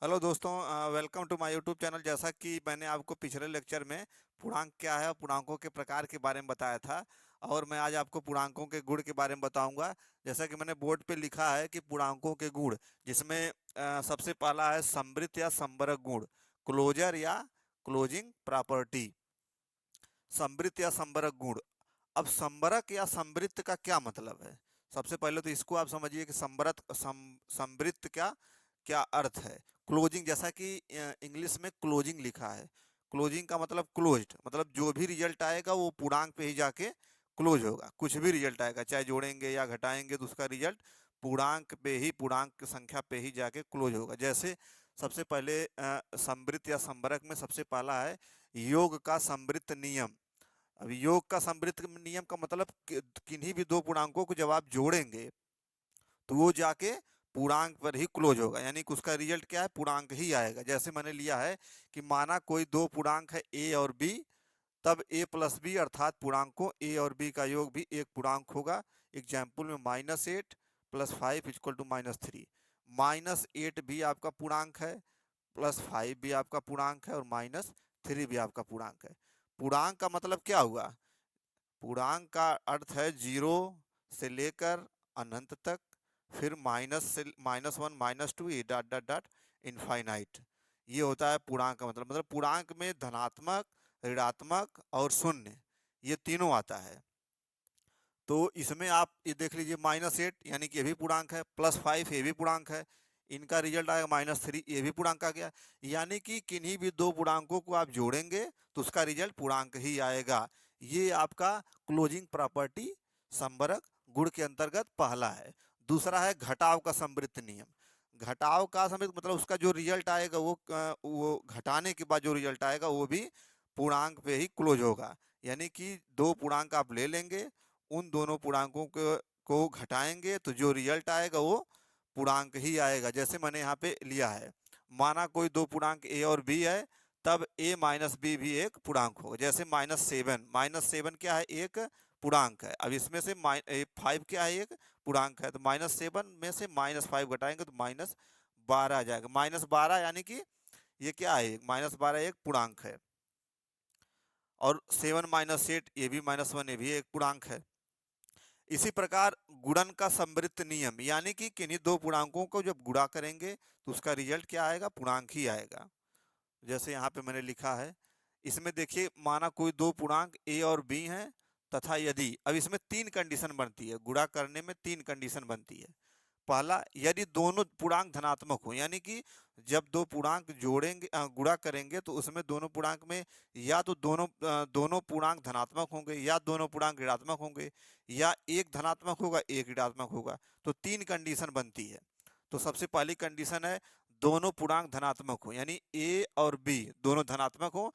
Hello दोस्तों, welcome to my YouTube channel. जैसा कि मैंने आपको पिछले लेक्चर में पूर्णांक क्या है और पूर्णांकों के प्रकार के बारे में बताया था, और मैं आज आपको पूर्णांकों के गुण के बारे में बताऊंगा। जैसा कि मैंने बोर्ड पे लिखा है कि पूर्णांकों के गुण, जिसमें सबसे पहला है संवृत्त या संवरक गुण, क्लोजर या क्लोजिंग प्रॉपर्टी। संवृत्त या संवरक गुण। अब संवरक या संवृत्त का क्या मतलब है? सबसे पहले तो इसको आप समझिए कि संवृत्त क्या क्या अर्थ है। क्लोजिंग, जैसा कि इंग्लिश में क्लोजिंग लिखा है। क्लोजिंग का मतलब क्लोज्ड, मतलब जो भी रिजल्ट आएगा वो पूर्णांक पे ही जाके क्लोज होगा। कुछ भी रिजल्ट आएगा, चाहे जोड़ेंगे या घटाएंगे, तो उसका रिजल्ट पूर्णांक पे ही, पूर्णांक की संख्या पे ही जाके क्लोज होगा। जैसे सबसे पहले संवृत्त या संवरक में सबसे पहला है योग का संवृत्त नियम। अब योग का संवृत्त नियम का मतलब किन्हीं भी दो पूर्णांकों को जब आप जोड़ेंगे तो वो जाके पूर्णांक पर ही क्लोज होगा, यानी कि उसका रिजल्ट क्या है, पूर्णांक ही आएगा। जैसे मैंने लिया है कि माना कोई दो पूर्णांक है ए और बी, तब ए प्लस बी अर्थात पूर्णांकों ए और बी का योग भी एक पूर्णांक होगा। एग्जाम्पल में -8 + 5 = -3। -8 भी आपका पूर्णांक है, +5 भी आपका पूर्णांक है, और -3 भी आपका पूर्णांक है। पूर्णांक का मतलब क्या हुआ? पूर्णांक का अर्थ है जीरो से लेकर अनंत तक, फिर माइनस से -1 -2 ये डॉट डॉट डॉट इनफाइनाइट। ये होता है पूर्णांक का मतलब पूर्णांक में धनात्मक, ऋणात्मक और शून्य, ये तीनों आता है। तो इसमें आप ये देख लीजिए, -8 यानी कि ये भी पूर्णांक है, +5 ये भी पूर्णांक है, इनका रिजल्ट आएगा -3, ये भी पूर्णांक आ गया। यानी कि किन्हीं भी दो पूर्णांकों को आप जोड़ेंगे तो उसका रिजल्ट पूर्णांक ही आएगा। ये आपका क्लोजिंग प्रॉपर्टी संवरक गुण के अंतर्गत पहला है। दूसरा है घटाव का संवृत्त नियम। घटाव का संवृत्त मतलब उसका जो रिजल्ट आएगा वो घटाने के बाद जो रिजल्ट आएगा वो भी पूर्णांक पे ही क्लोज होगा। यानी कि दो पूर्णांक आप ले लेंगे, उन दोनों पूर्णांकों को घटाएंगे तो जो रिजल्ट आएगा वो पूर्णांक ही आएगा। जैसे मैंने यहाँ पे लिया है, माना कोई दो पूर्णांक ए और बी है, तब a माइनस बी भी एक पूर्णांक होगा। जैसे -7 क्या है, एक पूर्णांक है। अब इसमें से 5 क्या है, एक पूर्णांक है, तो -7 में से -5 घटाएंगे तो -12 आ जाएगा। -12 यानी कि ये क्या है, -12 एक पूर्णांक है। और 7 -8 ये भी -1 ये भी एक पूर्णांक है। इसी प्रकार गुणन का संवृत्त नियम, यानी कि किन्हीं दो पूर्णांकों को जब गुणा करेंगे तो उसका रिजल्ट क्या आएगा, पूर्णांक ही आएगा। जैसे यहाँ पे मैंने लिखा है, इसमें देखिए, माना कोई दो पूर्णांक ए और बी हैं, तथा यदि, अब इसमें तीन कंडीशन बनती है, गुणा करने में तीन कंडीशन बनती है। पहला, यदि दोनों पूर्णांक धनात्मक हो, यानी कि जब दो पूर्णांक जोड़ेंगे, गुणा करेंगे, तो उसमें दोनों पूर्णांक में या तो दोनों पूर्णांक धनात्मक होंगे, या दोनों पूर्णांक ऋणात्मक होंगे, या एक धनात्मक होगा एक ऋणात्मक होगा। तो तीन कंडीशन बनती है। तो सबसे पहली कंडीशन है दोनों पूर्णांक धनात्मक हो, यानी ए और बी दोनों धनात्मक हो,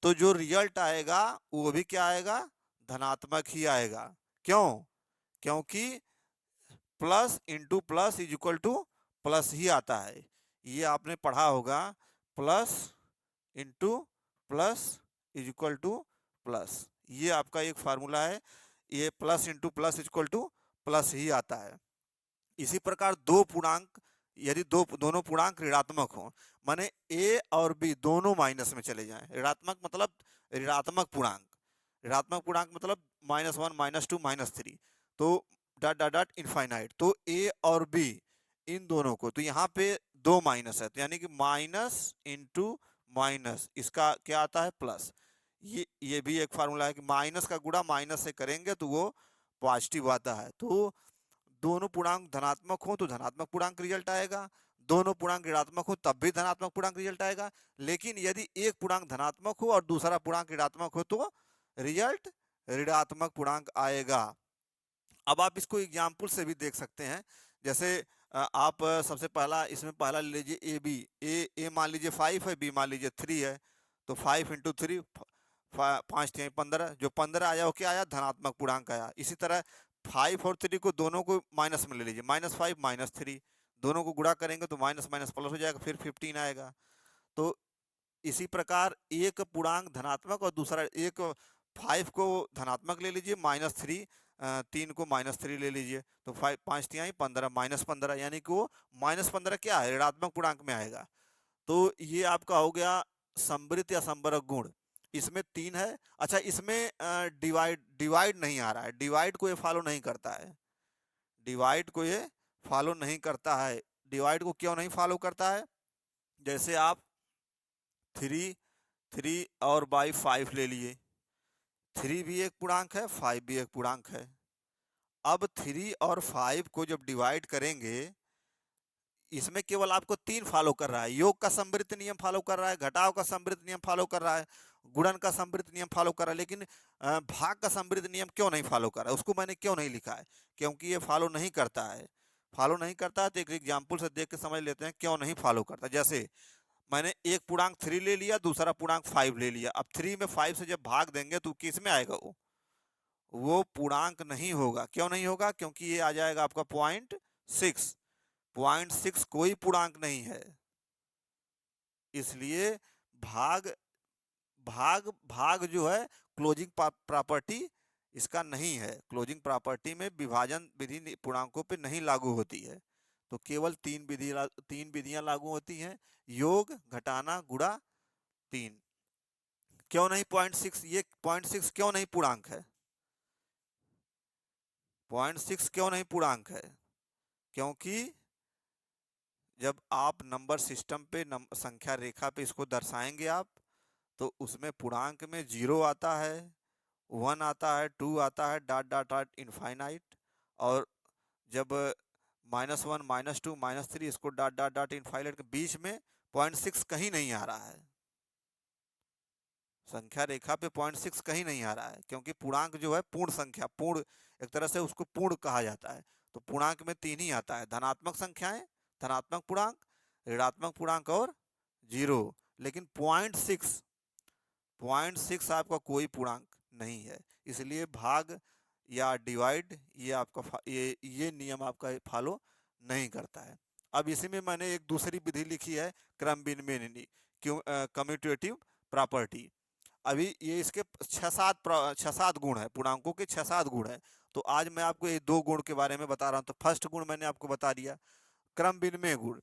तो जो रिजल्ट आएगा वो भी क्या आएगा, धनात्मक ही आएगा। क्यों? क्योंकि plus into plus is equal to plus ही आता है। ये आपने पढ़ा होगा, plus into plus is equal to plus. ये आपका एक फार्मूला है, ये plus into plus is equal to plus ही आता है। इसी प्रकार दो पूर्णांक, यदि दोनों पूर्णांक ऋणात्मक हो, माने ए और बी दोनों माइनस में चले जाएं। ऋणात्मक मतलब ऋणात्मक पूर्णांक, ऋणात्मक पूर्णांक मतलब -1 -2 -3, तो डॉट डॉट डॉट इनफाइनाइट। तो ए और बी इन दोनों को, तो यहाँ पे दो माइनस है, तो यानी कि माइनस इंटू माइनस, इसका क्या आता है, प्लस। ये भी एक फार्मूला है कि माइनस का गुणा माइनस से करेंगे तो वो पॉजिटिव आता है। तो दोनों पूर्णांक धनात्मक हो तो धनात्मक पूर्णांक रिजल्ट आएगा, दोनों पूर्णांक ऋणात्मक हो तब भी धनात्मक पूर्णांक रिजल्ट आएगा। लेकिन यदि एक पूर्णांक धनात्मक हो और दूसरा पूर्णांक ऋणात्मक हो तो रिजल्ट ऋणात्मक पूर्णांक आएगा। अब आप इसको एग्जाम्पल से भी देख सकते हैं। जैसे आप सबसे पहला, इसमें पहला ले लीजिए ए बी। ए मान लीजिए 5 है, बी मान लीजिए 3 है, तो 5 इंटू 3, 5 × 3 = 15, जो 15 आया वो क्या आया, धनात्मक पूर्णांक आया। इसी तरह 5 और 3 को दोनों को माइनस में ले लीजिए, -5 -3, दोनों को गुणा करेंगे तो माइनस माइनस प्लस हो जाएगा, फिर 15 आएगा। तो इसी प्रकार एक पूर्णांक धनात्मक और दूसरा, एक 5 को धनात्मक ले लीजिए, -3, 3 को -3 ले लीजिए, तो 5 5 × 3 = 15, -15, यानी कि वो -15 क्या है, ऋणात्मक पूर्णांक में आएगा। तो ये आपका हो गया संवृत या संवरक गुण। इसमें 3 है। अच्छा, इसमें डिवाइड डिवाइड नहीं आ रहा है, डिवाइड को ये फॉलो नहीं करता है, डिवाइड को ये फॉलो नहीं करता है। डिवाइड को क्यों नहीं फॉलो करता है? जैसे आप 3 3 और बाई 5 ले लिए, 3 भी एक पूर्णांक है, 5 भी एक पूर्णांक है। अब 3 और 5 को जब डिवाइड करेंगे, इसमें केवल आपको 3 फॉलो कर रहा है, योग का संवृत्त नियम फॉलो कर रहा है, घटाव का संवृत्त नियम फॉलो कर रहा है, गुणन का संवृत्त नियम फॉलो कर रहा है, लेकिन भाग का संवृत्त नियम क्यों नहीं फॉलो कर रहा है? उसको मैंने क्यों नहीं लिखा है? क्योंकि ये फॉलो नहीं करता है। फॉलो नहीं करता है तो एक एग्जाम्पल से देख के समझ लेते हैं क्यों नहीं फॉलो करता। जैसे मैंने एक पूर्णांक 3 ले लिया, दूसरा पूर्णांक 5 ले लिया। अब 3 में 5 से जब भाग देंगे तो किस में आएगा? वो पूर्णांक नहीं होगा। क्यों नहीं होगा? क्योंकि ये आ जाएगा आपका 0.6। 0.6 कोई पूर्णांक नहीं है, इसलिए भाग भाग भाग जो है क्लोजिंग प्रॉपर्टी इसका नहीं है। क्लोजिंग प्रॉपर्टी में विभाजन विधि पूर्णांकों पे नहीं लागू होती है। तो केवल 3 विधियां लागू होती हैं, योग, घटाना, गुणा, 3। क्यों नहीं 0.6? ये 0.6 क्यों नहीं पूर्णांक है? 0.6 क्यों नहीं पूर्णांक है? क्योंकि जब आप नंबर सिस्टम पे संख्या रेखा पे इसको दर्शाएंगे आप, तो उसमें पूर्णांक में 0 आता है, 1 आता है, 2 आता है, डॉट डॉट डॉट इनफाइनाइट। और जब -1, -2, -3 इसको डॉट डॉट डॉट इनफाइनाइट के बीच में 0.6 कहीं नहीं आ रहा है। संख्या रेखा पे 0.6 कहीं नहीं आ रहा है, क्योंकि पूर्णांक जो है पूर्ण संख्या, पूर्ण एक तरह से उसको पूर्ण कहा जाता है। तो पूर्णांक में 3 ही आता है, धनात्मक संख्याएं, धनात्मक पूर्णांक, ऋणात्मक पूर्णांक और 0। लेकिन 0.6 आपका कोई पूर्णांक नहीं है, इसलिए भाग या डिवाइड ये आपका ये नियम आपका फॉलो नहीं करता है। अब इसी में मैंने एक दूसरी विधि लिखी है, क्रम विनिमय कम्यूटेटिव प्रॉपर्टी। अभी ये इसके 6-7 गुण है, पूर्णांकों के 6-7 गुण है। तो आज मैं आपको ये 2 गुण के बारे में बता रहा हूँ। तो फर्स्ट गुण मैंने आपको बता दिया, क्रम विनिमय गुण।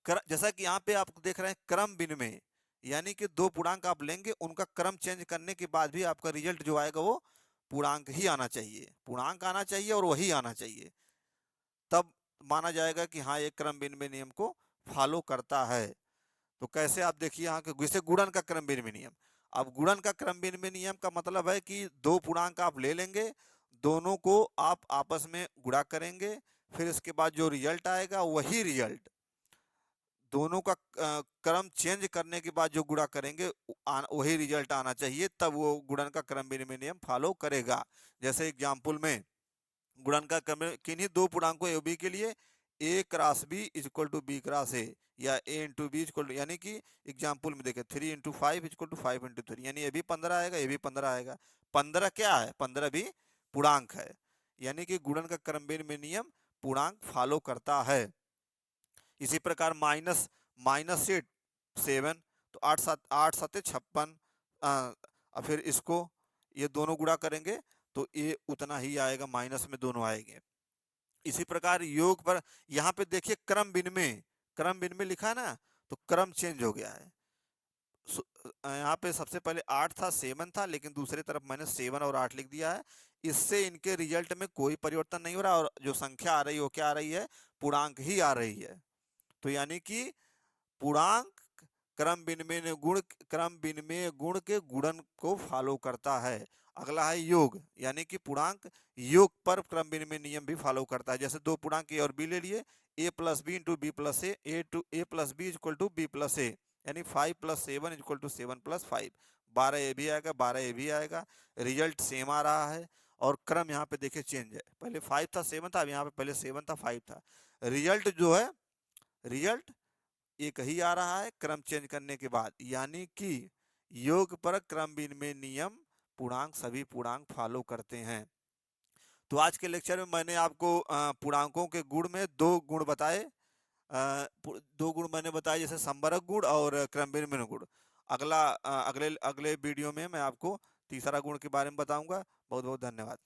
जैसा कि यहाँ पे आप देख रहे हैं क्रम विनिमय, यानी कि 2 पूर्णांक आप लेंगे, उनका क्रम चेंज करने के बाद भी आपका रिजल्ट जो आएगा वो पूर्णांक ही आना चाहिए, पूर्णांक आना चाहिए और वही आना चाहिए, तब माना जाएगा कि हाँ ये क्रम विनिमय नियम को फॉलो करता है। तो कैसे? आप देखिए यहाँ के, जैसे गुणन का क्रम विनिमय नियम। अब गुणन का क्रम विनिमय नियम का मतलब है कि 2 पूर्णांक आप ले लेंगे, दोनों को आप आपस में गुणा करेंगे, फिर इसके बाद जो रिजल्ट आएगा वही रिजल्ट, दोनों का क्रम चेंज करने के बाद जो गुणा करेंगे वही रिजल्ट आना चाहिए, तब वो गुणन का क्रम विनिमय नियम फॉलो करेगा। जैसे एग्जाम्पल में गुणन का क्रम किन्हीं 2 पूर्णांकों ए बी के लिए A cross B equal to B cross A, या A into B equal to, यानी कि एग्जाम्पल में देखें 3 इंटू 5 इक्वल टू 5 इंटू 3, यानी ये भी 15 आएगा, ये भी 15 आएगा। 15 क्या है? 15 भी पूर्णांक है, यानी कि गुणन का क्रम विनिमय नियम पूर्णांक फॉलो करता है। इसी प्रकार माइनस माइनस से 7, तो 8 7 56, फिर इसको ये दोनों गुणा करेंगे तो ये उतना ही आएगा, माइनस में दोनों आएंगे। इसी प्रकार योग पर यहाँ पे देखिए क्रम विनिमय लिखा है ना, तो क्रम चेंज हो गया है। यहाँ पे सबसे पहले 8 था, 7 था, लेकिन दूसरी तरफ मैंने 7 और 8 लिख दिया है। इससे इनके रिजल्ट में कोई परिवर्तन नहीं हो रहा, और जो संख्या आ रही है वो क्या आ रही है? पूर्णांक ही आ रही है। तो यानी कि पूर्णांक क्रम विनिमय गुण के गुणन को फॉलो करता है। अगला है योग, यानी कि पूर्णांक योग पर क्रम विनिमय नियम भी फॉलो करता है। जैसे 2 पूर्णांक ए और बी ले लिए, A plus B into B plus A plus B equal to B plus A, यानी 5 plus 7 equal to 7 plus 5। 12 A भी आएगा, 12 ए भी आएगा, रिजल्ट सेम आ रहा है। और क्रम यहाँ पे देखिए चेंज है, पहले 5 था 7 था, अब यहाँ पे पहले 7 था 5 था। रिजल्ट जो है, रिजल्ट एक ही आ रहा है क्रम चेंज करने के बाद, यानी कि योग पर क्रम विनिमय नियम पूर्णांक सभी पूर्णांक फॉलो करते हैं। तो आज के लेक्चर में मैंने आपको पूर्णांकों के गुण में 2 गुण बताए, 2 गुण मैंने बताए, जैसे संवरक गुण और क्रम विनिमय गुण। अगले अगले वीडियो में मैं आपको तीसरा गुण के बारे में बताऊंगा। बहुत बहुत धन्यवाद।